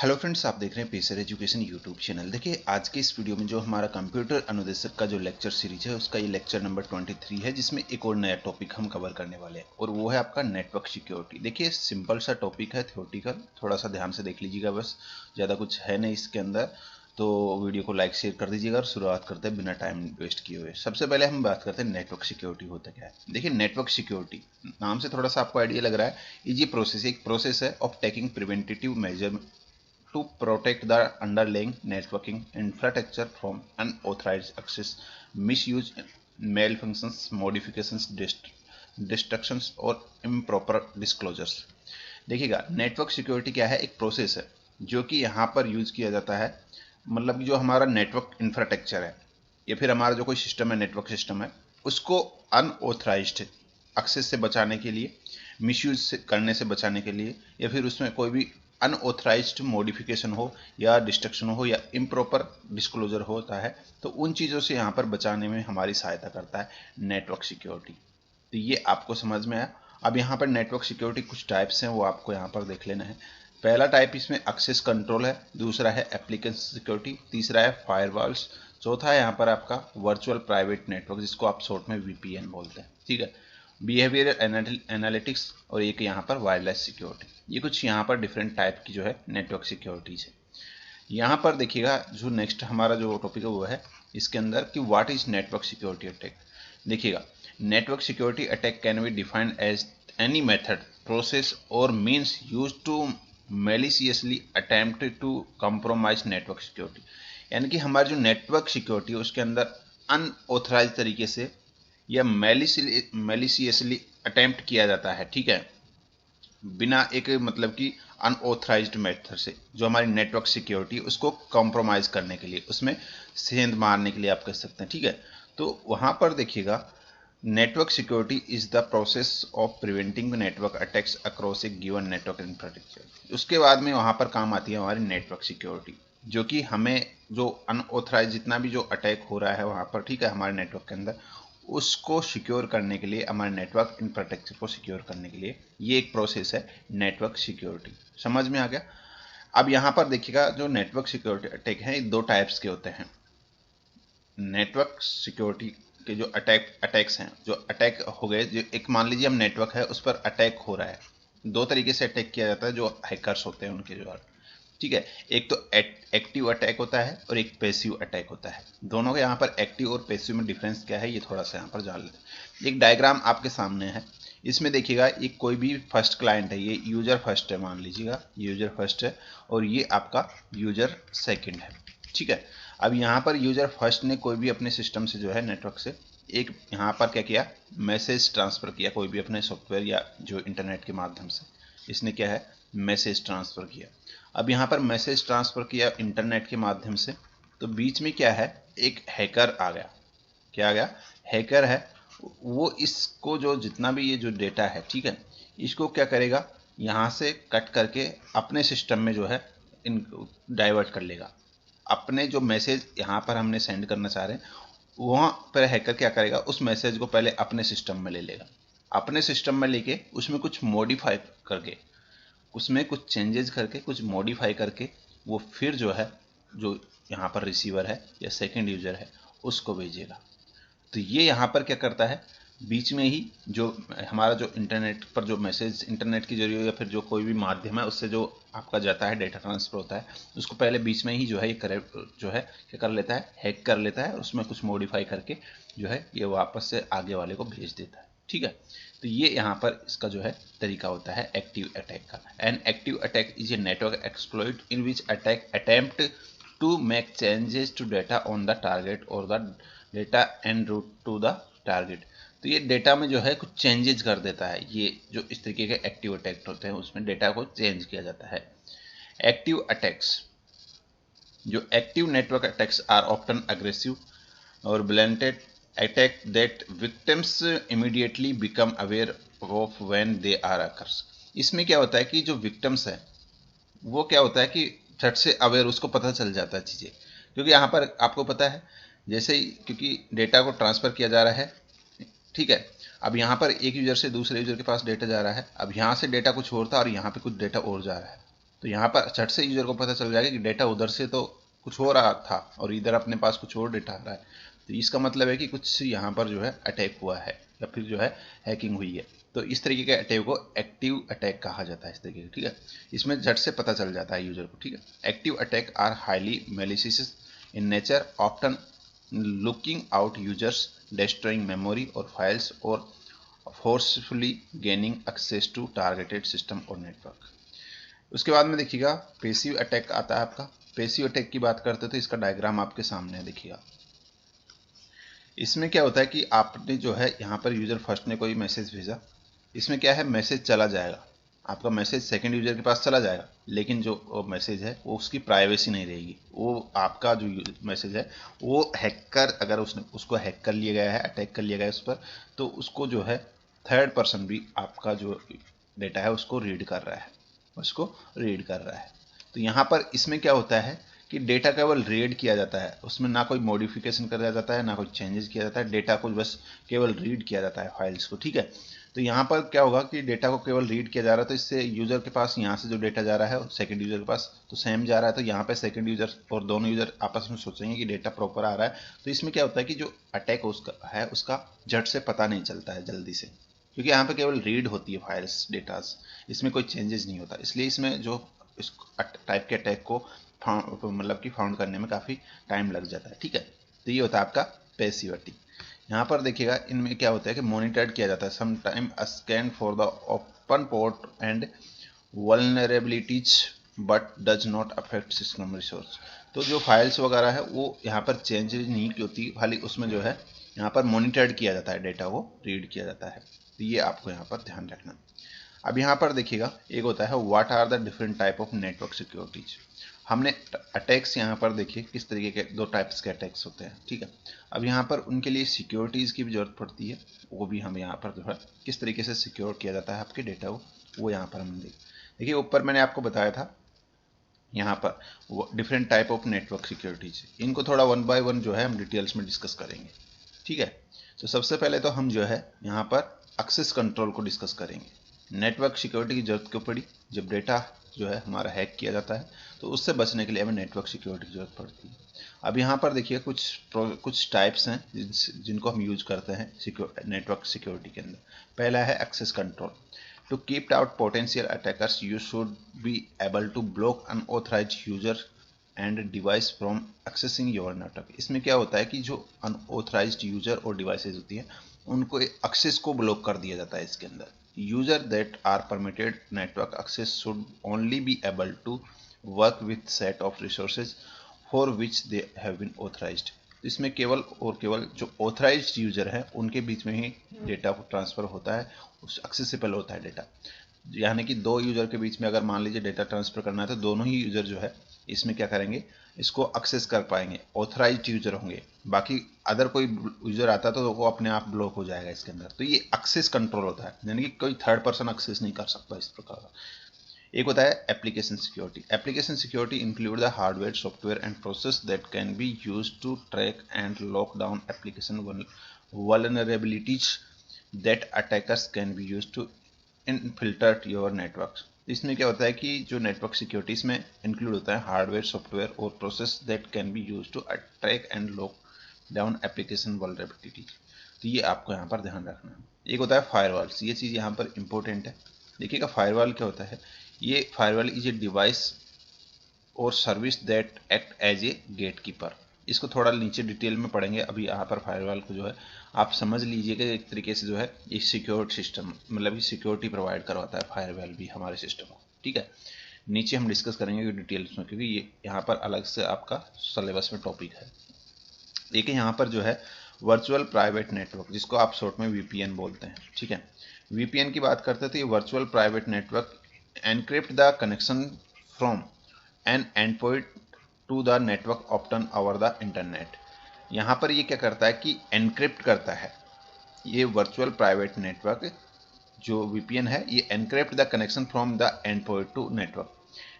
Hello friends, आप देख रहे हैं पेसर एजुकेशन यूट्यूब चैनल। देखिए, आज के इस वीडियो में जो हमारा कंप्यूटर अनुदेशक का जो लेक्चर सीरीज है उसका ये लेक्चर नंबर 23 है, जिसमें एक और नया टॉपिक हम कवर करने वाले हैं और वो है आपका नेटवर्क सिक्योरिटी। देखिए, सिंपल सा टॉपिक है, थ्योरेटिकल, थोड़ा सा ध्यान से देख लीजिएगा, बस ज़्यादा कुछ है नहीं इसके अंदर। तो वीडियो को लाइक शेयर कर दीजिएगा और शुरुआत करते हैं बिना टाइम वेस्ट किए हुए। सबसे पहले हम बात करते हैं नेटवर्क सिक्योरिटी होता क्या है। देखिए, नेटवर्क सिक्योरिटी नाम से थोड़ा सा आपको आइडिया लग रहा है। ये प्रोसेस एक प्रोसेस है of taking preventative measure to protect the underlying networking infrastructure from unauthorized access, misuse, malfunctions, modifications, destructions और improper disclosures। देखिएगा, नेटवर्क सिक्योरिटी क्या है, एक प्रोसेस है जो कि यहाँ पर यूज किया जाता है। मतलब जो हमारा नेटवर्क इंफ्रास्ट्रक्चर है या फिर हमारा जो कोई सिस्टम है, नेटवर्क सिस्टम है, उसको अनऑथराइज्ड एक्सेस से बचाने के लिए, मिसयूज करने से बचाने के लिए, या फिर उसमें कोई भी अनऑथराइज्ड मॉडिफिकेशन हो या डिस्ट्रक्शन हो या इम्प्रॉपर डिस्क्लोजर होता है, तो उन चीज़ों से यहाँ पर बचाने में हमारी सहायता करता है नेटवर्क सिक्योरिटी। तो ये आपको समझ में आया। अब यहाँ पर नेटवर्क सिक्योरिटी कुछ टाइप्स हैं, वो आपको यहाँ पर देख लेना है। पहला टाइप इसमें एक्सेस कंट्रोल है, दूसरा है एप्लीकेशन सिक्योरिटी, तीसरा है फायरवॉल्स, चौथा है यहाँ पर आपका वर्चुअल प्राइवेट नेटवर्क, जिसको आप शॉर्ट में वीपीएन बोलते हैं। ठीक है, बिहेवियरल एनालिटिक्स, और एक यहाँ पर वायरलेस सिक्योरिटी। ये कुछ यहाँ पर डिफरेंट टाइप की जो है नेटवर्क सिक्योरिटीज है। यहाँ पर देखिएगा, जो नेक्स्ट हमारा जो टॉपिक है वो है इसके अंदर कि what is network security attack. देखिएगा, network security attack can be defined as any method, process और means use to maliciously attempt to compromise network security. यानी कि हमारी जो नेटवर्क सिक्योरिटी है उसके अंदर अनऑथराइज तरीके से या मेलिशियसली अटेम्प्ट किया जाता है। ठीक है, बिना एक मतलब कि अनऑथराइज्ड मेथड से जो हमारी नेटवर्क सिक्योरिटी उसको कॉम्प्रोमाइज करने के लिए, उसमें सेंध मारने के लिए आप कह सकते हैं। ठीक है, तो वहां पर देखिएगा, network security is the process of preventing network attacks across A given network infrastructure. उसके बाद में वहां पर काम आती है हमारी नेटवर्क सिक्योरिटी, जो कि हमें जो अनऑथराइज जितना भी जो अटैक हो रहा है वहां पर, ठीक है, हमारे नेटवर्क के अंदर, उसको सिक्योर करने के लिए, हमारे नेटवर्क इंफ्रास्ट्रक्चर को सिक्योर करने के लिए ये एक प्रोसेस है नेटवर्क सिक्योरिटी। समझ में आ गया। अब यहां पर देखिएगा, जो नेटवर्क सिक्योरिटी अटैक है दो टाइप्स के होते हैं। नेटवर्क सिक्योरिटी के जो अटैक्स हैं, जो अटैक हो गए, जो एक मान लीजिए हम नेटवर्क है उस पर अटैक हो रहा है, दो तरीके से अटैक किया जाता है जो हैकर्स होते हैं उनके द्वारा। ठीक है, एक तो एक्टिव अटैक होता है और एक पैसिव अटैक होता है। दोनों के यहाँ पर एक्टिव और पैसिव में डिफरेंस क्या है ये थोड़ा सा यहाँ पर जान लेते हैं। एक डायग्राम आपके सामने है, इसमें देखिएगा, एक कोई भी फर्स्ट क्लाइंट है, ये यूजर फर्स्ट है, मान लीजिएगा यूजर फर्स्ट है और ये आपका यूजर सेकंड है। ठीक है, अब यहाँ पर यूजर फर्स्ट ने कोई भी अपने सिस्टम से जो है नेटवर्क से एक यहाँ पर क्या किया, मैसेज ट्रांसफर किया, कोई भी अपने सॉफ्टवेयर या जो इंटरनेट के माध्यम से इसने क्या है, मैसेज ट्रांसफर किया। अब यहाँ पर मैसेज ट्रांसफर किया इंटरनेट के माध्यम से, तो बीच में क्या है, एक हैकर आ गया। क्या आ गया, हैकर है, वो इसको जो जितना भी ये जो डेटा है, ठीक है, इसको क्या करेगा, यहाँ से कट करके अपने सिस्टम में जो है इन डाइवर्ट कर लेगा। अपने जो मैसेज यहाँ पर हमने सेंड करना चाह रहे हैं, वहाँ पर हैकर क्या करेगा, उस मैसेज को पहले अपने सिस्टम में ले लेगा। अपने सिस्टम में लेके उसमें कुछ मॉडिफाई करके, उसमें कुछ चेंजेस करके, कुछ मॉडिफाई करके, वो फिर जो है, जो यहाँ पर रिसीवर है या सेकंड यूजर है, उसको भेजेगा। तो ये यहाँ पर क्या करता है, बीच में ही जो हमारा जो इंटरनेट पर जो मैसेज इंटरनेट के जरिए या फिर जो कोई भी माध्यम है उससे जो आपका जाता है, डेटा ट्रांसफर होता है, उसको पहले बीच में ही जो है ये करे, जो है क्या कर लेता है, हैक कर लेता है, उसमें कुछ मॉडिफाई करके जो है ये वापस से आगे वाले को भेज देता है। ठीक है, तो ये यहाँ पर इसका जो है तरीका होता है एक्टिव अटैक का। An active attack is a network exploit in which attack attempt to make changes to data on the target और the data en route to the target. तो ये डेटा में जो है कुछ चेंजेस कर देता है। ये जो इस तरीके के एक्टिव अटैक होते हैं उसमें डेटा को चेंज किया जाता है। एक्टिव अटैक्स, जो active network attacks are often aggressive और blatant attack that victims immediately become aware of when they are occurs. इसमें क्या होता है कि जो विक्टिम्स है वो क्या होता है कि झट से अवेयर, उसको पता चल जाता है चीज़ें, क्योंकि यहाँ पर आपको पता है जैसे ही, क्योंकि डेटा को ट्रांसफ़र किया जा रहा है, ठीक है, अब यहाँ पर एक यूजर से दूसरे यूजर के पास डेटा जा रहा है, अब यहाँ से डेटा कुछ और था और यहाँ पे कुछ डेटा और जा रहा है। तो यहाँ पर झट से यूजर को पता चल जाएगा कि डेटा उधर से तो कुछ हो रहा था और इधर अपने पास कुछ और डेटा आ रहा है। तो इसका मतलब है कि कुछ यहाँ पर जो है अटैक हुआ है या फिर जो है हैकिंग हुई है। तो इस तरीके के अटैक को एक्टिव अटैक कहा जाता है इस तरीके से, ठीक है। इसमें झट से पता चल जाता है यूजर को, ठीक है। Active attack are highly malicious in nature, often looking out users, destroying memory और फाइल्स और forcefully gaining access to targeted system और नेटवर्क। उसके बाद में देखिएगा पैसिव अटैक आता है आपका। पैसिव अटैक की बात करते तो इसका डायग्राम आपके सामने है, देखिएगा। इसमें क्या होता है कि आपने जो है यहाँ पर यूजर फर्स्ट ने कोई मैसेज भेजा, इसमें क्या है मैसेज चला जाएगा, आपका मैसेज सेकंड यूजर के पास चला जाएगा, लेकिन जो मैसेज है वो उसकी प्राइवेसी नहीं रहेगी। वो आपका जो मैसेज है वो हैकर अगर उसने उसको हैक कर लिया गया है, अटैक कर लिया गया है उस पर, तो उसको जो है थर्ड पर्सन भी आपका जो डेटा है उसको रीड कर रहा है, तो यहाँ पर इसमें क्या होता है कि डेटा केवल रीड किया जाता है, उसमें ना कोई मॉडिफिकेशन किया जाता है ना कोई चेंजेस किया जाता है, डेटा को बस केवल रीड किया जाता है फाइल्स को, ठीक है। तो यहाँ पर क्या होगा कि डेटा को केवल रीड किया जा रहा है, तो इससे यूजर के पास यहाँ से जो डेटा जा रहा है सेकंड यूजर के पास तो सेम जा रहा है, तो यहाँ पे सेकंड यूजर और दोनों यूजर आपस में सोचेंगे कि डेटा प्रॉपर आ रहा है। तो इसमें क्या होता है कि जो अटैक उसका झट से पता नहीं चलता है जल्दी से, क्योंकि यहाँ पे केवल रीड होती है फाइल्स डेटास, इसमें कोई चेंजेस नहीं होता, इसलिए इसमें जो इस टाइप के अटैक को मतलब कि फाउंड करने में काफ़ी टाइम लग जाता है, ठीक है। तो ये होता है आपका पैसिविटी। यहाँ पर देखिएगा इनमें क्या होता है कि मॉनिटर्ड किया जाता है, some time scan for the open port and vulnerabilities but does not affect system resource. तो जो फाइल्स वगैरह है वो यहाँ पर चेंज नहीं होती, खाली उसमें जो है यहाँ पर मॉनिटर्ड किया जाता है, डेटा को रीड किया जाता है। तो ये आपको यहाँ पर ध्यान रखना। अब यहाँ पर देखिएगा एक होता है what are the different type of network securities. हमने अटैक्स यहाँ पर देखिए किस तरीके के दो टाइप्स के अटैक्स होते हैं, ठीक है। अब यहाँ पर उनके लिए सिक्योरिटीज़ की भी जरूरत पड़ती है, वो भी हम यहाँ पर जो है किस तरीके से सिक्योर किया जाता है आपके डेटा को, वो यहाँ पर हम देखिए ऊपर मैंने आपको बताया था यहाँ पर different type of network securities, इनको थोड़ा वन बाय वन जो है हम डिटेल्स में डिस्कस करेंगे, ठीक है। तो सबसे पहले तो हम जो है यहाँ पर एक्सेस कंट्रोल को डिस्कस करेंगे। नेटवर्क सिक्योरिटी की जरूरत क्यों पड़ी, जब डेटा जो है हमारा हैक किया जाता है तो उससे बचने के लिए हमें नेटवर्क सिक्योरिटी की जरूरत पड़ती है। अब यहाँ पर देखिए कुछ टाइप्स हैं जिनको हम यूज करते हैं नेटवर्क सिक्योरिटी के अंदर। पहला है access control. To keep out potential attackers you should be able to block unauthorized user and device from accessing your network. इसमें क्या होता है कि जो अनऑथराइज्ड यूजर और डिवाइसेज होती हैं उनको एक्सेस को ब्लॉक कर दिया जाता है इसके अंदर। User that are permitted network access should only be able to work with set of resources for which they have been authorized। इसमें केवल और केवल जो ऑथराइज्ड यूजर है उनके बीच में ही डेटा को ट्रांसफर होता है, एक्सेसिबल होता है डेटा। यानी कि दो यूजर के बीच में अगर मान लीजिए डेटा ट्रांसफर करना है तो दोनों ही यूजर जो है इसमें क्या करेंगे, इसको एक्सेस कर पाएंगे, ऑथराइज्ड यूजर होंगे। बाकी अदर कोई यूजर आता तो वो अपने आप ब्लॉक हो जाएगा इसके अंदर। तो ये एक्सेस कंट्रोल होता है, यानी कि कोई थर्ड पर्सन एक्सेस नहीं कर सकता इस प्रकार का। एक होता है application security. Application security include the hardware software and process that can be used to track and lock down application vulnerabilities that attackers can be used to infiltrate your network. इसमें क्या होता है कि जो नेटवर्क सिक्योरिटी इसमें include होता है hardware software और process that can be used to track and lock down application vulnerability. तो ये आपको यहाँ पर ध्यान रखना है। एक होता है फायरवॉल्स, ये चीज़ यहाँ पर इंपॉर्टेंट है। देखिएगा फायरवॉल क्या होता है, ये फायरवॉल इज ए डिवाइस और service that act as a gatekeeper. इसको थोड़ा नीचे डिटेल में पढ़ेंगे, अभी यहाँ पर फायरवॉल को जो है आप समझ लीजिएगा एक तरीके से जो है ये सिक्योर सिस्टम मतलब ये सिक्योरिटी प्रोवाइड करवाता है फायरवॉल भी हमारे सिस्टम को, ठीक है। नीचे हम डिस्कस करेंगे डिटेल्स में क्योंकि ये यहाँ पर अलग से आपका सिलेबस में टॉपिक है। देखिए यहाँ पर जो है वर्चुअल प्राइवेट नेटवर्क जिसको आप शॉर्ट में वीपीएन बोलते हैं, ठीक है। वीपीएन की बात करते थे, ये virtual private network encrypt the connection from an endpoint to the network often over the internet. यहाँ पर ये क्या करता है कि एनक्रिप्ट करता है, ये वर्चुअल प्राइवेट नेटवर्क जो वीपीएन है ये encrypt the connection from the end point two network,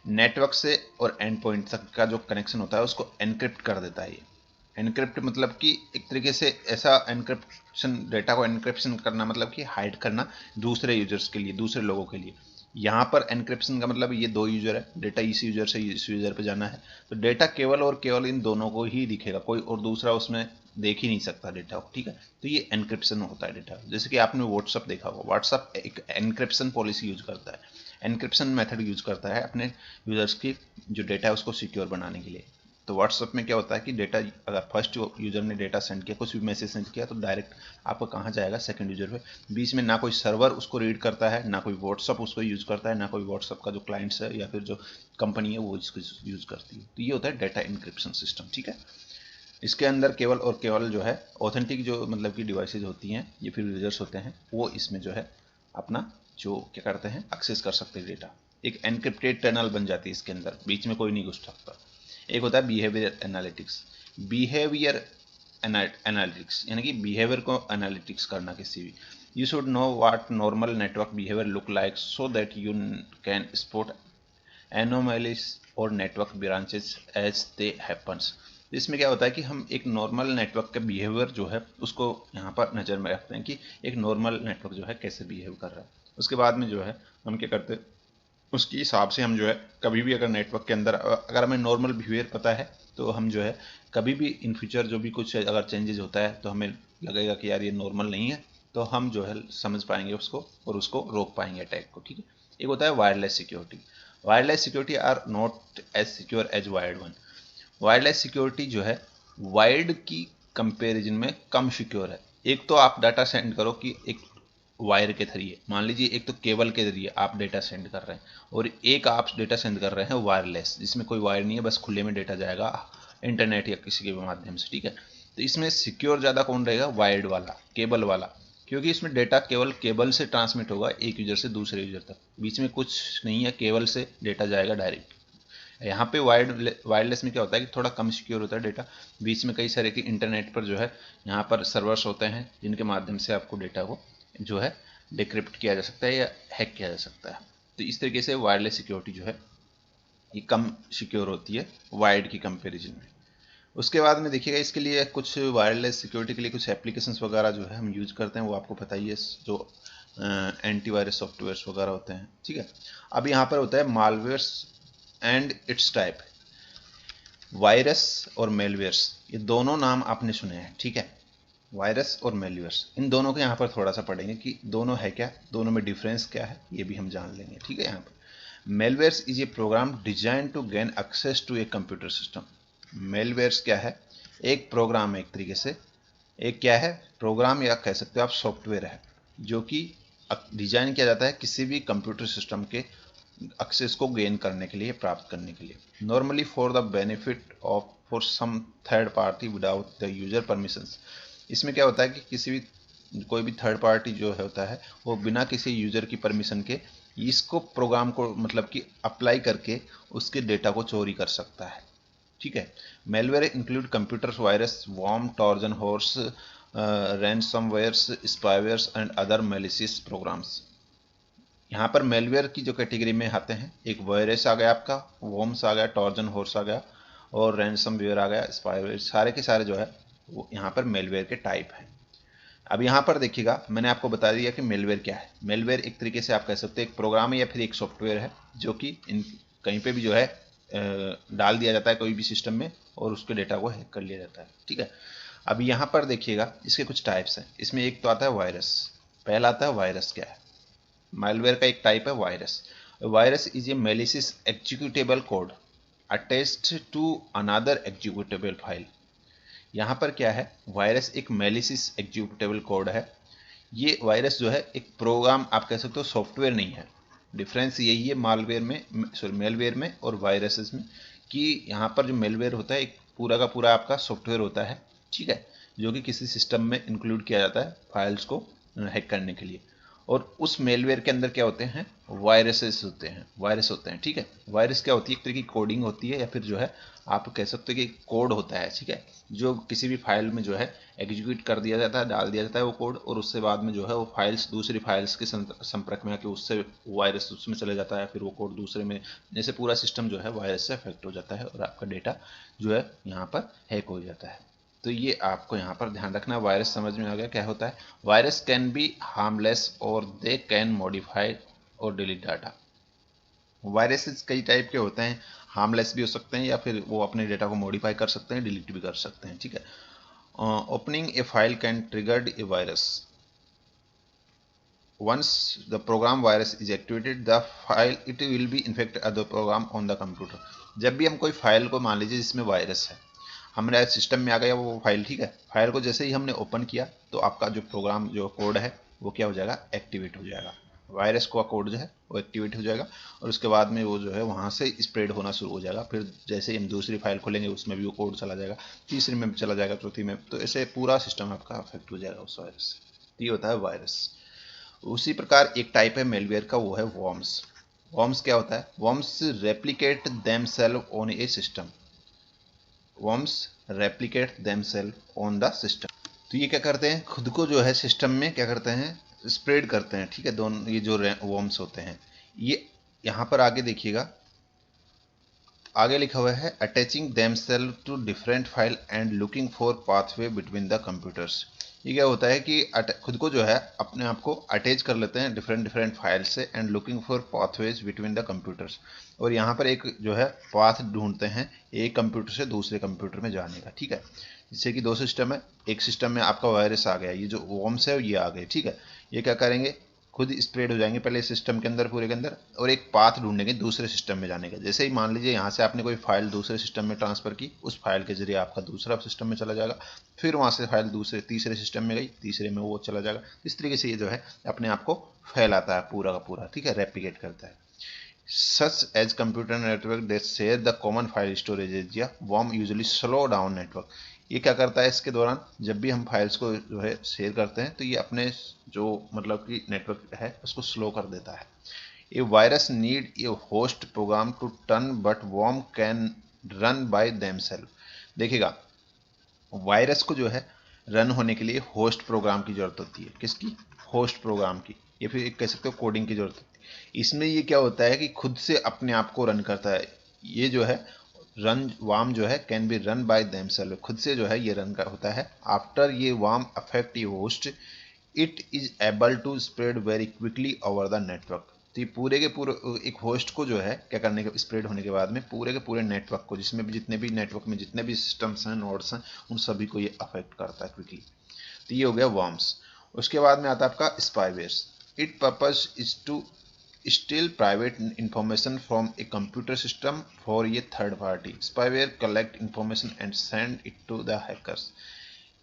network से और एंड पॉइंट तक का जो कनेक्शन होता है उसको एनक्रिप्ट कर देता है। ये एनक्रिप्ट मतलब कि एक तरीके से ऐसा एनक्रिप्शन, डेटा को एनक्रिप्शन करना मतलब कि हाइड करना दूसरे यूजर्स के लिए, दूसरे लोगों के लिए। यहाँ पर एनक्रिप्शन का मतलब ये दो यूजर है, डेटा इस यूजर से इस यूजर पे जाना है, तो डेटा केवल और केवल इन दोनों को ही दिखेगा, कोई और दूसरा उसमें देख ही नहीं सकता डेटा को, ठीक है। तो ये एनक्रिप्शन होता है डेटा। जैसे कि आपने व्हाट्सअप देखा होगा, व्हाट्सअप एक एनक्रिप्शन पॉलिसी यूज करता है, एनक्रिप्शन मेथड यूज करता है अपने यूजर्स की जो डेटा है उसको सिक्योर बनाने के लिए। तो व्हाट्सएप में क्या होता है कि डेटा, अगर फर्स्ट यूजर ने डेटा सेंड किया, कुछ भी मैसेज सेंड किया, तो डायरेक्ट आपका कहाँ जाएगा, सेकंड यूजर पे। बीच में ना कोई सर्वर उसको रीड करता है, ना कोई व्हाट्सएप उसको यूज करता है, ना कोई व्हाट्सएप का जो क्लाइंट्स है या फिर जो कंपनी है वो इसको यूज करती है। तो ये होता है डेटा इंक्रिप्शन सिस्टम, ठीक है। इसके अंदर केवल और केवल जो है ऑथेंटिक जो मतलब की डिवाइसेज होती हैं या फिर यूजर्स होते हैं, वो इसमें जो है अपना जो क्या करते हैं, एक्सेस कर सकते हैं डेटा। एक एनक्रिप्टेड टनल बन जाती है इसके अंदर, बीच में कोई नहीं घुस सकता। एक होता है बिहेवियर एनालिटिक्स। बिहेवियर एनालिटिक्स यानी कि बिहेवियर को एनालिटिक्स करना किसी भी। You should know what normal network behaviour look like so that you can spot anomalies और network branches as they happens. इसमें क्या होता है कि हम एक नॉर्मल नेटवर्क का बिहेवियर जो है उसको यहाँ पर नज़र में रखते हैं कि एक नॉर्मल नेटवर्क जो है कैसे बिहेव कर रहा है। उसके बाद में जो है हम क्या करते हैं, उसके हिसाब से हम जो है कभी भी अगर नेटवर्क के अंदर अगर हमें नॉर्मल बिहेवियर पता है तो हम जो है कभी भी इन फ्यूचर जो भी कुछ अगर चेंजेस होता है तो हमें लगेगा कि यार ये नॉर्मल नहीं है, तो हम जो है समझ पाएंगे उसको और उसको रोक पाएंगे अटैक को, ठीक है। एक होता है wireless security. Wireless security are not as secure as wired one. Wireless security जो है वायर्ड की कंपैरिजन में कम सिक्योर है। एक तो आप डाटा सेंड करो कि एक वायर के जरिए, मान लीजिए एक तो केबल के जरिए आप डेटा सेंड कर रहे हैं, और एक आप डेटा सेंड कर रहे हैं वायरलेस, जिसमें कोई वायर नहीं है, बस खुले में डेटा जाएगा इंटरनेट या किसी के माध्यम से, ठीक है। तो इसमें सिक्योर ज़्यादा कौन रहेगा, वायर्ड वाला, केबल वाला, क्योंकि इसमें डेटा केवल केबल से ट्रांसमिट होगा एक यूजर से दूसरे यूजर तक, बीच में कुछ नहीं है, केबल से डेटा जाएगा डायरेक्ट। यहाँ पे वायरलेस में क्या होता है कि थोड़ा कम सिक्योर होता है डेटा, बीच में कई सारे के इंटरनेट पर जो है यहाँ पर सर्वर्स होते हैं जिनके माध्यम से आपको डेटा को जो है डिक्रिप्ट किया जा सकता है या हैक किया जा सकता है। तो इस तरीके से वायरलेस सिक्योरिटी जो है ये कम सिक्योर होती है वायर्ड की कंपैरिजन में। उसके बाद में देखिएगा इसके लिए कुछ वायरलेस सिक्योरिटी के लिए कुछ एप्लीकेशंस वगैरह जो है हम यूज करते हैं, वो आपको पता ही है, जो एंटीवायरस सॉफ्टवेयर्स वगैरह होते हैं, ठीक है। अब यहाँ पर होता है malwares and it's type. Virus और मेलवेयर्स, ये दोनों नाम आपने सुने हैं, ठीक है। वायरस और मेलवेयर्स, इन दोनों को यहाँ पर थोड़ा सा पढ़ेंगे कि दोनों है क्या, दोनों में डिफरेंस क्या है, ये भी हम जान लेंगे, ठीक है। यहाँ पर malwares is a program design to gain access to a computer system. Malwares क्या है, एक प्रोग्राम है, एक तरीके से एक क्या है, प्रोग्राम या कह सकते हो आप सॉफ्टवेयर है, जो कि डिजाइन किया जाता है किसी भी कंप्यूटर सिस्टम के एक्सेस को गेन करने के लिए, प्राप्त करने के लिए, normally for the benefit of for some third party without the user permissions. इसमें क्या होता है कि किसी भी कोई भी थर्ड पार्टी जो है होता है वो बिना किसी यूजर की परमिशन के इसको प्रोग्राम को मतलब कि अप्लाई करके उसके डेटा को चोरी कर सकता है, ठीक है। Malware include computer virus, worm, Trojan horse, ransomwares, spywares and other malicious programs. यहाँ पर मेलवेयर की जो कैटेगरी में आते हैं, एक वायरस आ गया आपका, वॉर्म्स आ गया, टॉर्जन हॉर्स आ गया और रैनसमवेयर आ गया, स्पाईवेयर, सारे के सारे जो है वो यहाँ पर मेलवेयर के टाइप हैं। अब यहाँ पर देखिएगा मैंने आपको बता दिया कि मेलवेयर क्या है। मेलवेयर एक तरीके से आप कह सकते हैं एक प्रोग्राम है या फिर एक सॉफ्टवेयर है जो कि इन कहीं पे भी जो है डाल दिया जाता है कोई भी सिस्टम में और उसके डेटा को हैक कर लिया जाता है, ठीक है। अब यहाँ पर देखिएगा इसके कुछ टाइप्स हैं। इसमें एक तो आता है वायरस। पहला आता है वायरस क्या है, मालवेयर का एक टाइप है virus. Virus is a malicious executable code attached to another executable file. यहाँ पर क्या है, वायरस एक मैलिशियस एग्जीक्यूटेबल कोड है। ये वायरस जो है एक प्रोग्राम आप कह सकते हो, सॉफ्टवेयर नहीं है। डिफरेंस यही है मालवेयर में, सॉरी मेलवेयर में और वायरसेस में, कि यहाँ पर जो मेलवेयर होता है एक पूरा का पूरा आपका सॉफ्टवेयर होता है, ठीक है, जो कि किसी सिस्टम में इंक्लूड किया जाता है फाइल्स को हैक करने के लिए। और उस मेलवेयर के अंदर क्या होते हैं, वायरसेस होते हैं, वायरस होते हैं, ठीक है। वायरस क्या होती है, एक तरह की कोडिंग होती है या फिर जो है आप कह सकते हो कि कोड होता है, ठीक है, जो किसी भी फाइल में जो है एग्जीक्यूट कर दिया जाता है, डाल दिया जाता है वो कोड, और उससे बाद में जो है वो फाइल्स दूसरी फाइल्स के संपर्क में आके उससे वायरस उसमें चले जाता है, फिर वो कोड दूसरे में, जैसे पूरा सिस्टम जो है वायरस से अफेक्ट हो जाता है और आपका डेटा जो है यहाँ पर हैक हो जाता है। तो ये आपको यहाँ पर ध्यान रखना। वायरस समझ में आ गया क्या होता है। वायरस कैन बी हार्मलेस और दे कैन मॉडिफाई और डिलीट डाटा। वायरसेस कई टाइप के होते हैं, हार्मलेस भी हो सकते हैं या फिर वो अपने डेटा को मॉडिफाई कर सकते हैं, डिलीट भी कर सकते हैं, ठीक है। Opening A file can triggered A virus. once the program virus is activated, the file it will be infect other program on the computer। जब भी हम कोई फाइल को, मान लीजिए जिसमें वायरस है, हमारे सिस्टम में आ गया वो फाइल, ठीक है, फाइल को जैसे ही हमने ओपन किया तो आपका जो प्रोग्राम जो कोड है वो क्या हो जाएगा, एक्टिवेट हो जाएगा। वायरस का कोड जो है वो एक्टिवेट हो जाएगा और उसके बाद में वो जो है वहाँ से स्प्रेड होना शुरू हो जाएगा। फिर जैसे ही हम दूसरी फाइल खोलेंगे उसमें भी वो कोड चला जाएगा, तीसरी में चला जाएगा, चौथी में, तो ऐसे पूरा सिस्टम आपका अफेक्ट हो जाएगा उस वायरस से। ये होता है वायरस। उसी प्रकार एक टाइप है मेलवेयर का, वो है वॉर्म्स। वॉर्म्स क्या होता है, worms replicate themselves on a system. Worms replicate themselves on the system. तो ये क्या करते हैं, खुद को जो है सिस्टम में क्या करते हैं, स्प्रेड करते हैं, ठीक है। दोनों ये जो वॉर्म्स होते हैं, ये यहाँ पर आगे देखिएगा, आगे लिखा हुआ है attaching themselves to different file and looking for pathway between the computers. ये क्या होता है कि खुद को जो है अपने आप को अटैच कर लेते हैं डिफरेंट फाइल से and looking for pathways between the computers. और यहाँ पर एक जो है पाथ ढूंढते हैं एक कंप्यूटर से दूसरे कंप्यूटर में जाने का, ठीक है। जिससे कि दो सिस्टम है, एक सिस्टम में आपका वायरस आ गया, ये जो वॉर्म्स है ये आ गए, ठीक है। ये क्या करेंगे, खुद स्प्रेड हो जाएंगे पहले सिस्टम के अंदर, पूरे के अंदर, और एक पाथ ढूंढेंगे दूसरे सिस्टम में जाने का। जैसे ही मान लीजिए यहाँ से आपने कोई फाइल दूसरे सिस्टम में ट्रांसफर की, उस फाइल के जरिए आपका दूसरा सिस्टम में चला जाएगा, फिर वहाँ से फाइल दूसरे तीसरे सिस्टम में गई, तीसरे में वो चला जाएगा। इस तरीके से ये जो है अपने आप को फैलाता है पूरा का पूरा, ठीक है, रेप्लिकेट करता है। Such as computer network that share the common file storage area, worm usually slow down network. ये क्या करता है, इसके दौरान जब भी हम फाइल्स को जो है शेयर करते हैं तो ये अपने जो मतलब कि नेटवर्क है उसको स्लो कर देता है। A virus need a host program to turn but worm can run by themselves. देखिएगा, वायरस को जो है रन होने के लिए होस्ट प्रोग्राम की जरूरत होती है। किसकी, होस्ट प्रोग्राम की, या फिर कह सकते हो कोडिंग की जरूरत होती है। इसमें ये क्या होता है कि खुद से अपने आप को रन करता है। ये जो है रन वार्म जो है can be run by themselves, खुद से जो है ये रन का होता है। आफ्टर ये वार्म अफेक्ट ये host, it is able to spread very quickly over the network. तो ये पूरे के पूरे एक होस्ट को जो है क्या करने के, स्प्रेड होने के बाद में पूरे के पूरे नेटवर्क को, जिसमें भी जितने भी नेटवर्क में जितने भी सिस्टम्स हैं, नोड्स हैं, उन सभी को ये अफेक्ट करता है क्विकली। तो ये हो गया वॉर्म्स। उसके बाद में आता है आपका spywares. It purpose is to steal private information from a computer system for ये third party. Spyware collect information and send it to the hackers.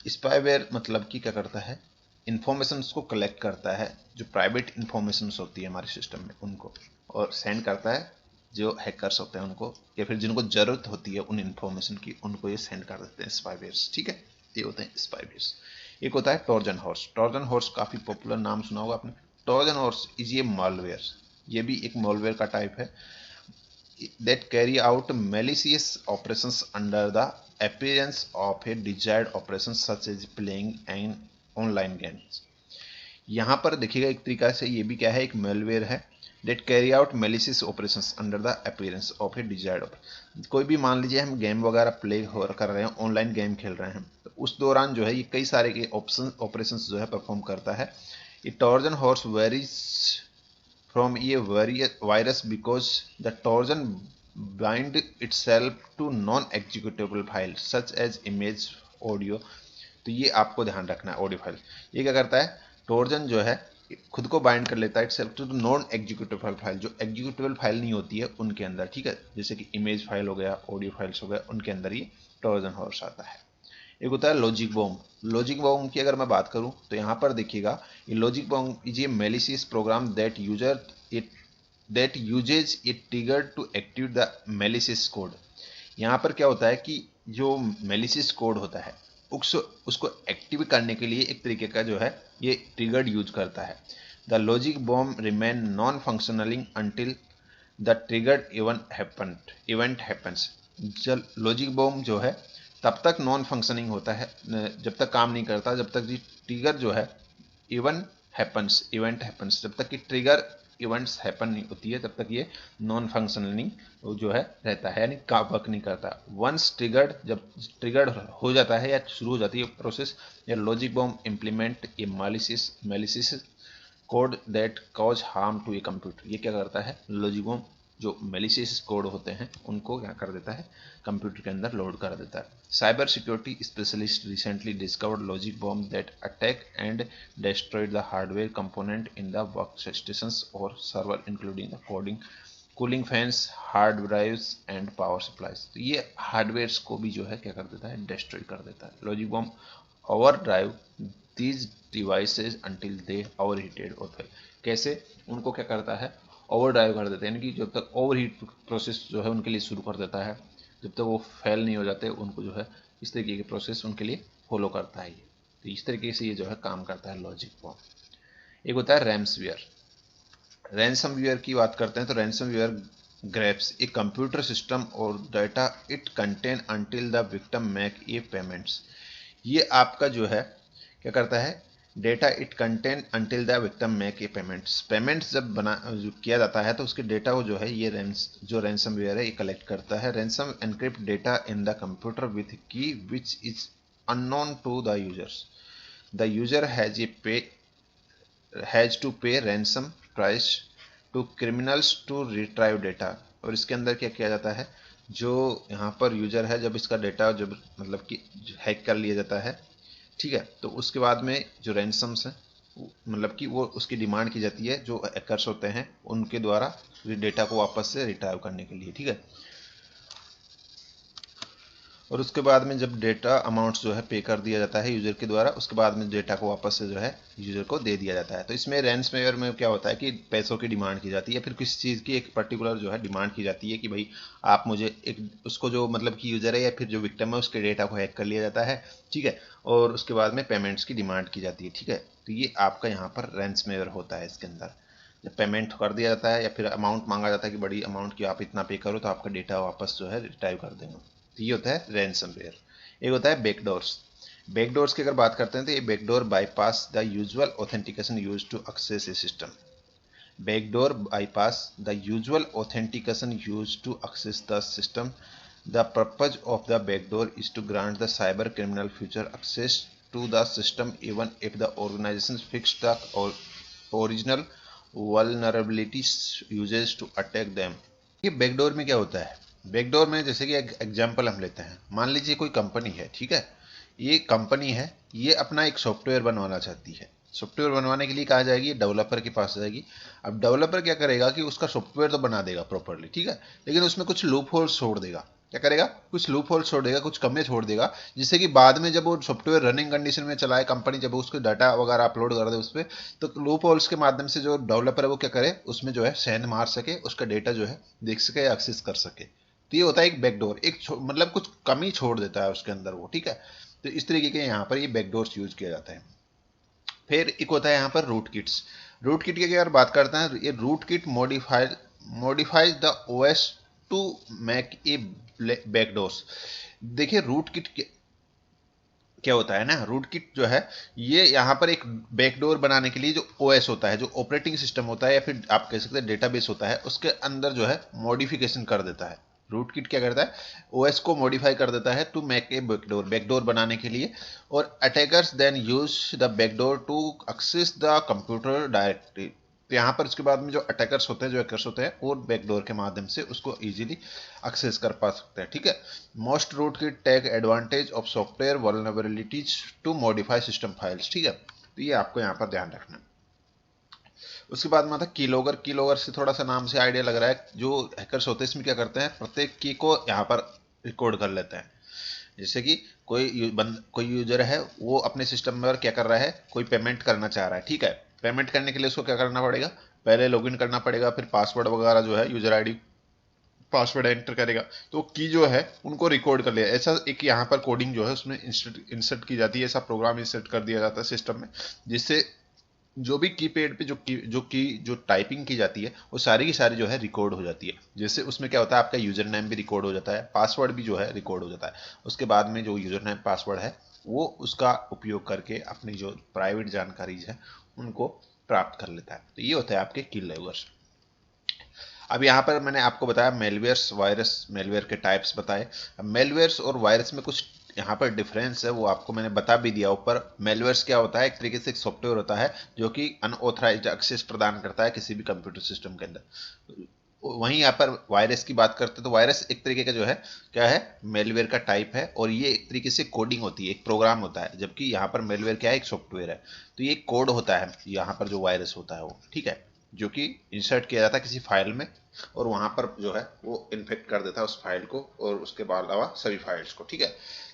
Spyware मतलब कि क्या करता है, इंफॉर्मेशन को कलेक्ट करता है, जो प्राइवेट इंफॉर्मेशन होती है हमारे सिस्टम में उनको, और सेंड करता है जो हैकर्स होते हैं उनको, या फिर जिनको जरूरत होती है उन इंफॉर्मेशन की, उनको ये सेंड कर देते हैं स्पाईवेयर्स, ठीक है। ये होते हैं स्पाईवेयर्स। एक होता है ट्रोजन हॉर्स। ट्रोजन हॉर्स काफी पॉपुलर नाम सुना होगा आपने। ट्रोजन हॉर्स इज ये मालवेयर, ये भी एक मालवेयर का टाइप है that carry out malicious operations under the appearance of a desired operations such as playing an online games। यहाँ पर देखिएगा एक तरीका से ये भी क्या है, एक मेलवेयर है that carry out malicious operations under the appearance of a desired operations। कोई भी मान लीजिए हम गेम वगैरह प्ले कर रहे हैं, ऑनलाइन गेम खेल रहे हैं, तो उस दौरान जो है ये कई सारे के ऑपरेशंस जो है परफॉर्म करता है। ये Trojan horse varies from a virus because the Trojan bind itself to non-executable files such as image, audio। तो ये आपको ध्यान रखना है, ऑडियो फाइल। ये क्या करता है, ट्रोजन जो है खुद को बाइंड कर लेता है itself to non executable file, जो एग्जीक्यूटेबल फाइल नहीं होती है उनके अंदर, ठीक है। जैसे कि इमेज फाइल हो गया, ऑडियो फाइल्स हो गया, उनके अंदर ये ट्रोजन हॉर्स आता है। एक होता है लॉजिक बॉम्ब। लॉजिक बॉम्ब की अगर मैं बात करूं तो यहाँ पर देखिएगा, ये logic bomb is a malicious program that uses it trigger to activate the malicious code. यहाँ पर क्या होता है कि जो मेलिशियस कोड होता है उसको एक्टिव करने के लिए एक तरीके का जो है ये ट्रिगर यूज करता है। The logic bomb remain non functioning until the triggered event happens. जब लॉजिक बॉम्ब जो है तब तक नॉन फंक्शनिंग होता है, जब तक काम नहीं करता, जब तक जी ट्रिगर जो है इवेंट हैपन्स, जब तक कि ट्रिगर इवेंट्स हैपन नहीं होती है तब तक ये नॉन फंक्शनिंग जो है रहता है, यानी का वर्क नहीं करता। वंस ट्रिगर्ड, जब ट्रिगर्ड हो जाता है या शुरू हो जाती है प्रोसेस, या लॉजिक बॉम्ब इम्प्लीमेंट ये malicious code that cause harm to a computer. ये क्या करता है, लॉजिक बॉम्ब जो मेलिशियस कोड होते हैं उनको क्या कर देता है, कंप्यूटर के अंदर लोड कर देता है। Cyber security specialist recently discovered logic bomb that attack and destroyed the hardware component in the workstations or server including the coding cooling fans, hard drives and power supplies. तो ये hardwares को भी जो है क्या कर देता है, डिस्ट्रॉय कर देता है। Logic bomb over drive these devices until they over heated और फेल। कैसे उनको क्या करता है, ओवर ड्राइव कर देते हैं, यानी कि जब तक ओवर हीट प्रोसेस जो है उनके लिए शुरू कर देता है, जब तक वो फेल नहीं हो जाते उनको जो है इस तरीके के प्रोसेस उनके लिए फॉलो करता है। तो इस तरीके से ये जो है काम करता है लॉजिक बॉम्ब। एक होता है रैंसमवेयर। रैंसमवेयर की बात करते हैं तो ransomware grabs a computer system और data it contain until the victim make a payments. ये आपका जो है क्या करता है, data it contain until the victim make a payments जब जो किया जाता है तो उसके डेटा को जो है ये रैंसमवेयर है ये कलेक्ट करता है। Ransom encrypt data in the computer with key which is unknown to the users. The user has to pay ransom price to criminals to retrieve data. और इसके अंदर क्या किया जाता है, जो यहाँ पर यूजर है जब इसका डेटा जब मतलब कि हैक कर लिया जाता है, ठीक है, तो उसके बाद में जो रैंसम्स हैं मतलब कि वो उसकी डिमांड की जाती है जो हैकर्स होते हैं उनके द्वारा डेटा को वापस से रिट्राइव करने के लिए, ठीक है। और उसके बाद में जब डेटा अमाउंट्स जो है पे कर दिया जाता है यूजर के द्वारा, उसके बाद में डेटा को वापस से जो है यूजर को दे दिया जाता है। तो इसमें रैंसमवेयर में क्या होता है कि पैसों की डिमांड की जाती है, फिर किसी चीज़ की एक पर्टिकुलर जो है डिमांड की जाती है कि भाई आप मुझे एक उसको जो मतलब कि यूजर है या फिर जो विक्टिम है उसके डेटा को हैक कर लिया जाता है, ठीक है, और उसके बाद में पेमेंट्स की डिमांड की जाती है, ठीक है। तो ये आपका यहाँ पर रैंसमवेयर होता है। इसके अंदर जब पेमेंट कर दिया जाता है या फिर अमाउंट मांगा जाता है कि बड़ी अमाउंट की आप इतना पे करो तो आपका डेटा वापस जो है रिट्राइव कर देंगे। तो ये होता है रैंसमवेयर। एक होता है बैकडोर्स। बैकडोर्स की अगर बात करते हैं तो ये backdoor bypass the usual authentication used to access a system. Backdoor bypass the usual authentication used to access the system. The purpose of the backdoor is to grant the cyber criminal future access to the system even if the organization fix the original vulnerabilities uses to attack them। ये backdoor में क्या होता है, backdoor में जैसे कि एक example हम लेते हैं, मान लीजिए कोई कंपनी है, ठीक है, ये कंपनी है, ये अपना एक सॉफ्टवेयर बनवाना चाहती है। सॉफ्टवेयर बनवाने के लिए कहा जाएगी, डेवलपर के पास जाएगी। अब डेवलपर क्या करेगा कि उसका सॉफ्टवेयर तो बना देगा प्रॉपरली, ठीक है, लेकिन उसमें कुछ लूप होल्स छोड़ देगा। क्या करेगा, कुछ लूप होल्स छोड़ देगा, कुछ कमियां छोड़ देगा, जिससे कि बाद में जब वो सॉफ्टवेयर रनिंग कंडीशन में चलाए कंपनी, जब उसको डाटा वगैरह अपलोड कर दे उस पर, तो लूप होल्स के माध्यम से जो डेवलपर है वो क्या करे, उसमें जो है सेंध मार सके, उसका डेटा जो है देख सके, एक्सेस कर सके। तो ये होता है एक बैकडोर, एक मतलब कुछ कमी छोड़ देता है उसके अंदर वो, ठीक है। तो इस तरीके के यहाँ पर ये बैकडोर्स यूज किया जाता है। फिर एक होता है यहाँ पर रूट किट्स। रूट किट की अगर बात करते हैं, ये rootkit modifies the OS to make a backdoors. देखिए रूट किट क्या होता है ना, रूट किट जो है ये यहाँ पर एक बैकडोर बनाने के लिए जो ओएस होता है, जो ऑपरेटिंग सिस्टम होता है या फिर आप कह सकते हैं डेटाबेस होता है, उसके अंदर जो है मॉडिफिकेशन कर देता है। रूट किट क्या करता है, ओएस को मॉडिफाई कर देता है to make a backdoor, backdoor बनाने के लिए। और attackers then use the backdoor to access the computer directly. तो यहाँ पर उसके बाद में जो अटैकर्स होते हैं, जो हैकर्स होते हैं, वो बैकडोर के माध्यम से उसको इजीली एक्सेस कर पा सकते हैं, ठीक है। Most rootkit take advantage of software vulnerabilities to modify system files, ठीक है। तो ये आपको यहाँ पर ध्यान रखना। उसके बाद में आता है कीलॉगर। कीलॉगर से थोड़ा सा नाम से आइडिया लग रहा है, जो हैकर्स होते हैं इसमें क्या करते हैं, प्रत्येक की को यहाँ पर रिकॉर्ड कर लेते हैं। जैसे कि कोई यूजर है, वो अपने सिस्टम में क्या कर रहा है, कोई पेमेंट करना चाह रहा है, ठीक है। पेमेंट करने के लिए उसको क्या करना पड़ेगा, पहले लॉगिन करना पड़ेगा, फिर पासवर्ड वगैरह जो है यूजर आईडी पासवर्ड एंटर करेगा, तो की जो है उनको रिकॉर्ड कर लिया। ऐसा एक यहाँ पर कोडिंग जो है उसमें इंसर्ट की जाती है, ऐसा प्रोग्राम इंसर्ट कर दिया जाता है सिस्टम में, जिससे जो भी कीपैड पे जो टाइपिंग की जाती है वो सारी की सारी जो है रिकॉर्ड हो जाती है। जैसे उसमें क्या होता है, आपका यूजर नेम भी रिकॉर्ड हो जाता है, पासवर्ड भी जो है रिकॉर्ड हो जाता है। उसके बाद में जो यूजर नेम पासवर्ड है वो उसका उपयोग करके अपनी जो प्राइवेट जानकारी है उनको प्राप्त कर लेता है। तो ये होता है आपके कीलॉगर्स। अब यहाँ पर मैंने आपको बताया मेलवेयर्स, वायरस, मेलवेयर के टाइप्स बताए। मेलवेयर्स और वायरस में कुछ यहाँ पर डिफरेंस है वो आपको मैंने बता भी दिया ऊपर। मेलवेयर्स क्या होता है, एक तरीके से एक सॉफ्टवेयर होता है जो कि अनऑथराइज्ड एक्सेस प्रदान करता है किसी भी कंप्यूटर सिस्टम के अंदर। वहीं यहाँ पर वायरस की बात करते हैं तो वायरस एक तरीके का जो है क्या है, मेलवेयर का टाइप है, और ये एक तरीके से कोडिंग होती है, एक प्रोग्राम होता है, जबकि यहाँ पर मेलवेयर क्या है, एक सॉफ्टवेयर है। तो ये कोड होता है यहाँ पर जो वायरस होता है वो, ठीक है, जो कि इंसर्ट किया जाता है किसी फाइल में और वहां पर जो है वो इन्फेक्ट कर देता है उस फाइल को और उसके बाद अलावा सभी फाइल्स को, ठीक है।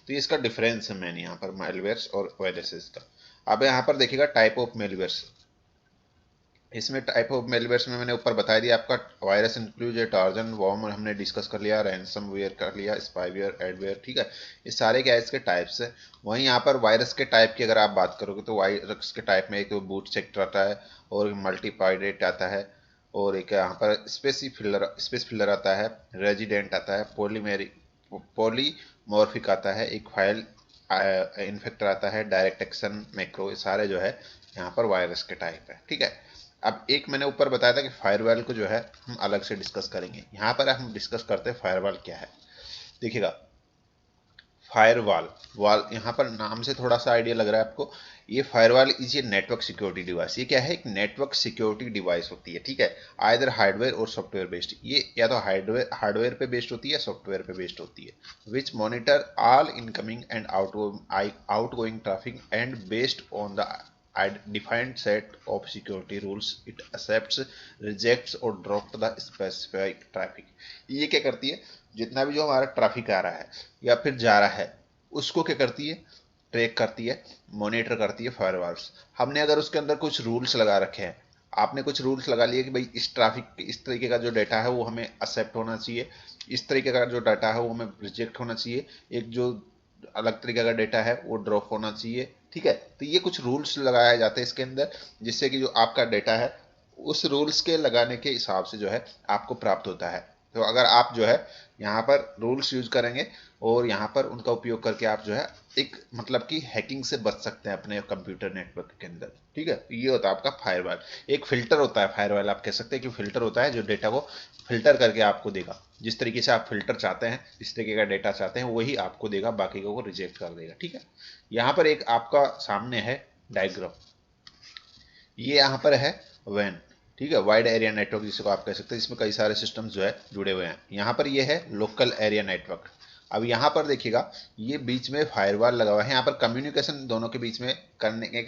तो ये इसका डिफरेंस है मैंने यहाँ पर मेलवेयर्स और वायरसेस का। अब यहाँ पर देखिएगा टाइप ऑफ मेलवेयर्स। इसमें टाइप ऑफ मेलवेयर्स में मैंने ऊपर बता दिया आपका, वायरस इंक्लूड ट्रोजन, वॉर्म हमने डिस्कस कर लिया, रैंसमवेयर कर लिया, स्पाईवेयर, एडवेयर, ठीक है। ये सारे क्या है इसके टाइप्स है। वहीं यहाँ पर वायरस के टाइप की अगर आप बात करोगे तो वायरस के टाइप में एक बूट सेक्टर आता है और मल्टीपाइडेट आता है और एक यहाँ पर स्पेस फिलर आता है, रेजिडेंट आता है, पॉलीमॉर्फिक आता है, एक फाइल इन्फेक्टर आता है, डायरेक्ट एक्शन, मैक्रो, ये सारे जो है यहाँ पर वायरस के टाइप है, ठीक है। अब एक मैंने ऊपर बताया था कि फायरवॉल को जो है हम अलग से डिस्कस करेंगे। यहाँ पर हम डिस्कस करते हैं फायरवॉल क्या है। देखिएगा फायरवॉल, वॉल यहाँ पर नाम से थोड़ा सा आइडिया लग रहा है आपको। ये firewall is a network security device. ये क्या है, एक नेटवर्क सिक्योरिटी डिवाइस होती है, ठीक है, आइदर हार्डवेयर और सॉफ्टवेयर बेस्ड। ये या तो हार्डवेयर पे बेस्ड होती है, सॉफ्टवेयर पे बेस्ड होती है। Which monitor all incoming and outgoing traffic and based on the defined set of security rules it accepts, rejects or drops the specified traffic। ये क्या करती है, जितना भी जो हमारा ट्रैफिक आ रहा है या फिर जा रहा है उसको क्या करती है, ट्रैक करती है, मॉनिटर करती है फायरवॉल्स। हमने अगर उसके अंदर कुछ रूल्स लगा रखे हैं, आपने कुछ रूल्स लगा लिए कि भाई इस ट्रैफिक इस तरीके का जो डाटा है वो हमें एक्सेप्ट होना चाहिए, इस तरीके का जो डाटा है वो हमें रिजेक्ट होना चाहिए, एक जो अलग तरीके का डाटा है वो ड्रॉप होना चाहिए, ठीक है। तो ये कुछ रूल्स लगाए जाते हैं इसके अंदर, जिससे कि जो आपका डाटा है उस रूल्स के लगाने के हिसाब से जो है आपको प्राप्त होता है। तो अगर आप जो है यहाँ पर रूल्स यूज करेंगे और यहाँ पर उनका उपयोग करके आप जो है एक मतलब कि हैकिंग से बच सकते हैं अपने कंप्यूटर नेटवर्क के अंदर, ठीक है। ये होता है आपका फायरवॉल। एक फिल्टर होता है फायरवॉल, आप कह सकते हैं कि फिल्टर होता है जो डेटा को फिल्टर करके आपको देगा। जिस तरीके से आप फिल्टर चाहते हैं, इस तरीके का डेटा चाहते हैं, वही आपको देगा, बाकी को रिजेक्ट कर देगा, ठीक है। यहाँ पर एक आपका सामने है डायग्राम, ये यहाँ पर है वैन, ठीक है, वाइड एरिया नेटवर्क जिसको आप कह सकते हैं, इसमें कई सारे सिस्टम जो है जुड़े हुए हैं। यहाँ पर ये है लोकल एरिया नेटवर्क। अब यहाँ पर देखिएगा ये बीच में फायरवॉल लगा हुआ है। यहाँ पर कम्युनिकेशन दोनों के बीच में करने के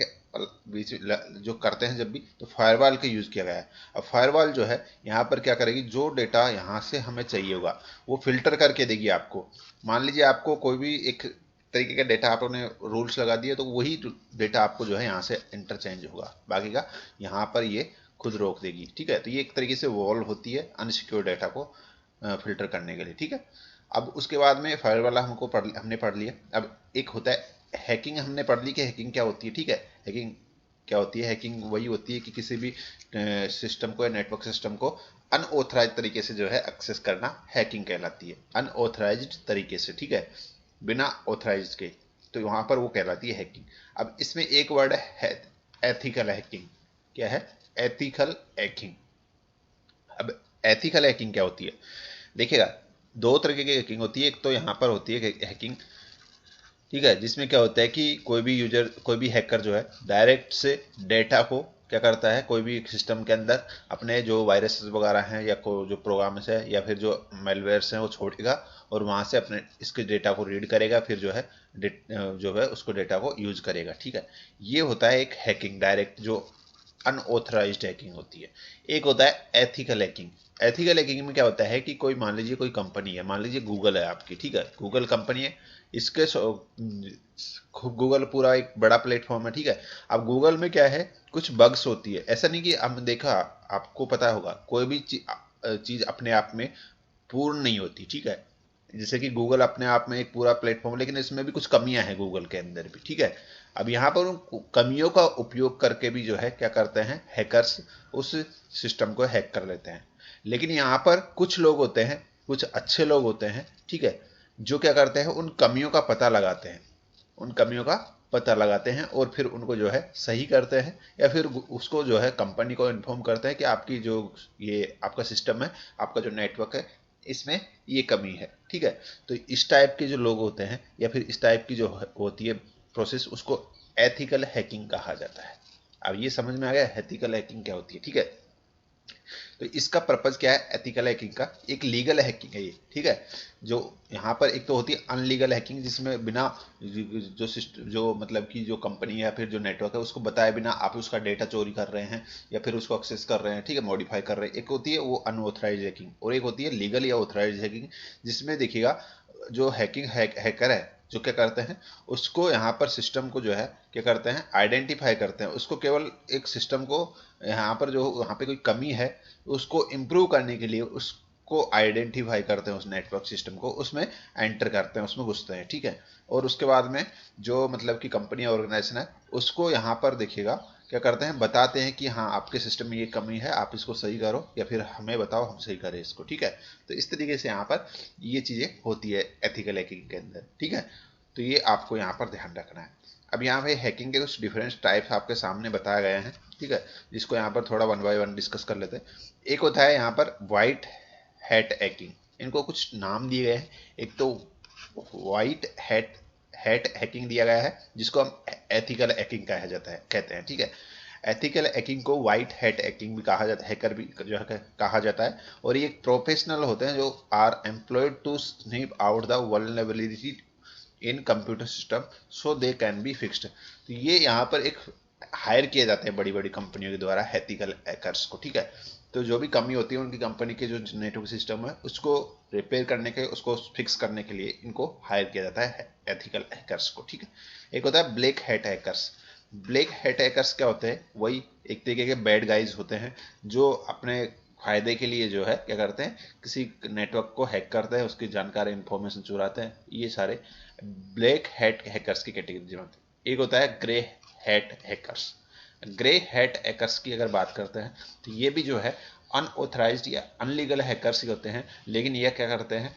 बीच जो करते हैं जब भी, तो फायरवॉल का यूज किया गया है। अब फायरवॉल जो है यहाँ पर क्या करेगी, जो डेटा यहाँ से हमें चाहिए होगा वो फिल्टर करके देगी आपको। मान लीजिए आपको कोई भी एक तरीके का डेटा आपने रूल्स लगा दिए, तो वही डेटा आपको जो है यहाँ से इंटरचेंज होगा, बाकी का यहाँ पर ये खुद रोक देगी, ठीक है। तो ये एक तरीके से वॉल होती है अनसिक्योर डेटा को फिल्टर करने के लिए, ठीक है। अब उसके बाद में फायरवॉल हमने पढ़ लिया। अब एक होता है हैकिंग, हमने पढ़ ली कि हैकिंग क्या होती है, ठीक है। हैकिंग क्या होती है, हैकिंग वही होती है कि किसी भी सिस्टम को या नेटवर्क सिस्टम को अनऑथराइज तरीके से जो है एक्सेस करना हैकिंग कहलाती है, अनऑथराइज्ड तरीके से, ठीक है, बिना ऑथराइज के, तो वहां पर वो कहलाती है हैकिंग। अब इसमें एक वर्ड है एथिकल हैकिंग। क्या है, एथिकल हैकिंग। अब एथिकल हैकिंग क्या होती है, देखिएगा दो तरीके की हैकिंग होती है। एक तो यहाँ पर होती है हैकिंग, ठीक है, जिसमें क्या होता है कि कोई भी यूजर, कोई भी हैकर जो है डायरेक्ट से डेटा को क्या करता है, कोई भी सिस्टम के अंदर अपने जो वायरस वगैरह हैं या जो प्रोग्राम्स है या फिर जो मेलवेयर्स हैं वो छोड़ेगा और वहां से अपने इसके डेटा को रीड करेगा, फिर जो है उसको डेटा को यूज करेगा, ठीक है। ये होता है एक हैकिंग, डायरेक्ट जो अनऑथराइज्ड हैकिंग होती है। एक होता है एथिकल हैकिंग। एथिकल हैकिंग में क्या होता है कि कोई मान लीजिए कोई कंपनी है, मान लीजिए गूगल है आपकी, ठीक है, गूगल कंपनी है, इसके गूगल पूरा एक बड़ा प्लेटफॉर्म है, ठीक है। अब गूगल में क्या है, कुछ बग्स होती है। ऐसा नहीं कि हमने देखा, आपको पता होगा कोई भी चीज अपने आप में पूर्ण नहीं होती, ठीक है। जैसे कि गूगल अपने आप में एक पूरा प्लेटफॉर्म, लेकिन इसमें भी कुछ कमियां हैं गूगल के अंदर भी, ठीक है। अब यहाँ पर उन कमियों का उपयोग करके भी जो है क्या करते हैं हैकर्स, उस सिस्टम को हैक कर लेते हैं। लेकिन यहाँ पर कुछ लोग होते हैं, कुछ अच्छे लोग होते हैं, ठीक है, जो क्या करते हैं उन कमियों का पता लगाते हैं, उन कमियों का पता लगाते हैं और फिर उनको जो है सही करते हैं, या फिर उसको जो है कंपनी को इन्फॉर्म करते हैं कि आपकी जो ये आपका सिस्टम है, आपका जो नेटवर्क है, इसमें ये कमी है। ठीक है, तो इस टाइप के जो लोग होते हैं या फिर इस टाइप की जो होती है प्रोसेस, उसको एथिकल हैकिंग कहा जाता है। अब ये समझ में आ गया एथिकल हैकिंग क्या होती है। ठीक है, तो इसका पर्पज क्या है एथिकल हैकिंग का? एक लीगल हैकिंग है ये। ठीक है, जो यहाँ पर एक तो होती है अनलीगल हैकिंग, जिसमें बिना जो सिस्टम जो मतलब कि जो कंपनी या फिर जो नेटवर्क है उसको बताए बिना आप उसका डेटा चोरी कर रहे हैं या फिर उसको एक्सेस कर रहे हैं। ठीक है, मॉडिफाई कर रहे हैं। एक होती है वो अनऑथराइज हैकिंग, और एक होती है लीगल या ऑथराइज हैकिंग, जिसमें देखिएगा जो हैकर है जो क्या करते हैं, उसको यहाँ पर सिस्टम को जो है क्या करते हैं, आइडेंटिफाई करते हैं। उसको केवल एक सिस्टम को यहाँ पर जो यहाँ पे कोई कमी है उसको इम्प्रूव करने के लिए उसको आइडेंटिफाई करते हैं, उस नेटवर्क सिस्टम को उसमें एंटर करते हैं, उसमें घुसते हैं। ठीक है, और उसके बाद में जो मतलब कि कंपनी या ऑर्गेनाइजेशन है उसको यहाँ पर देखिएगा क्या करते हैं, बताते हैं कि हाँ आपके सिस्टम में ये कमी है, आप इसको सही करो या फिर हमें बताओ हम सही करें इसको। ठीक है, तो इस तरीके से यहाँ पर ये चीज़ें होती है एथिकल हैकिंग के अंदर। ठीक है, तो ये आपको यहाँ पर ध्यान रखना है। अब यहाँ पे हैकिंग के कुछ डिफरेंट टाइप्स आपके सामने बताए गए हैं। ठीक है, जिसको यहाँ पर थोड़ा वन बाय वन डिस्कस कर लेते हैं। एक होता है यहाँ पर वाइट हैट हैकिंग, इनको कुछ नाम दिए गए हैं। एक तो वाइट हैट हैकिंग दिया गया है, जिसको हम एथिकल हैकिंग कहा जाता है कहते हैं। ठीक है, एथिकल हैकिंग को वाइट हैट हैकिंग भी कहा जाता है, हैकर भी जो है कहा जाता है। और ये प्रोफेशनल होते हैं जो are employed to snoop out the vulnerability in computer system so they can be fixed. तो ये यहाँ पर एक हायर किए जाते हैं बड़ी बड़ी कंपनियों के द्वारा एथिकल हैकर्स को। ठीक है, तो जो भी कमी होती है उनकी कंपनी के जो नेटवर्क सिस्टम है उसको रिपेयर करने के, उसको फिक्स करने के लिए इनको हायर किया जाता है एथिकल हैकर्स को। ठीक है, एक होता है black hat hackers. Black hat hackers क्या होते हैं, वही एक तरीके के बैड गाइज होते हैं जो अपने फायदे के लिए जो है क्या करते हैं, किसी नेटवर्क को हैक करते हैं, उसकी जानकारी इंफॉर्मेशन चुराते हैं। ये सारे ब्लैक हैट हैकर्स की कैटेगरी में होते हैं। एक होता है grey hat hackers. Grey hat hackers की अगर बात करते हैं तो ये भी जो है अनऑथराइज्ड या अनलीगल हैकर्स ही होते हैं, लेकिन ये क्या करते हैं,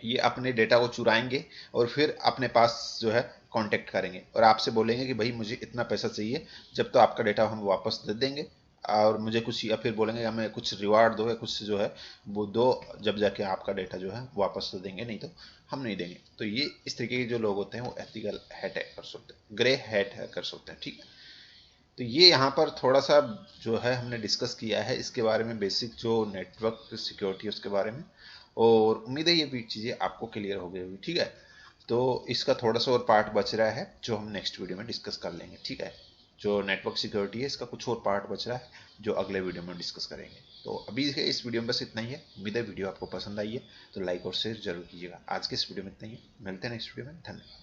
ये अपने डेटा को चुराएंगे और फिर अपने पास जो है कांटेक्ट करेंगे और आपसे बोलेंगे कि भाई मुझे इतना पैसा चाहिए, जब तो आपका डेटा हम वापस दे देंगे और मुझे कुछ, या फिर बोलेंगे हमें कुछ रिवार्ड दो या कुछ जो है वो दो, जब जाके आपका डेटा जो है वापस दे देंगे, नहीं तो हम नहीं देंगे। तो ये इस तरीके के जो लोग होते हैं वो एथिकल हैट हैकर्स होते हैं, ग्रे हैट हैकर्स होते हैं। ठीक है, तो ये यहाँ पर थोड़ा सा जो है हमने डिस्कस किया है इसके बारे में, बेसिक जो नेटवर्क सिक्योरिटी उसके बारे में, और उम्मीद है ये भी चीज़ें आपको क्लियर हो गई होगी। ठीक है, तो इसका थोड़ा सा और पार्ट बच रहा है जो हम नेक्स्ट वीडियो में डिस्कस कर लेंगे। ठीक है, जो नेटवर्क सिक्योरिटी है इसका कुछ और पार्ट बच रहा है जो अगले वीडियो में डिस्कस करेंगे। तो अभी इस वीडियो में बस इतना ही है। उम्मीद है वीडियो आपको पसंद आई है, तो लाइक और शेयर जरूर कीजिएगा। आज के इस वीडियो में इतना ही है, मिलते हैं नेक्स्ट वीडियो में। धन्यवाद।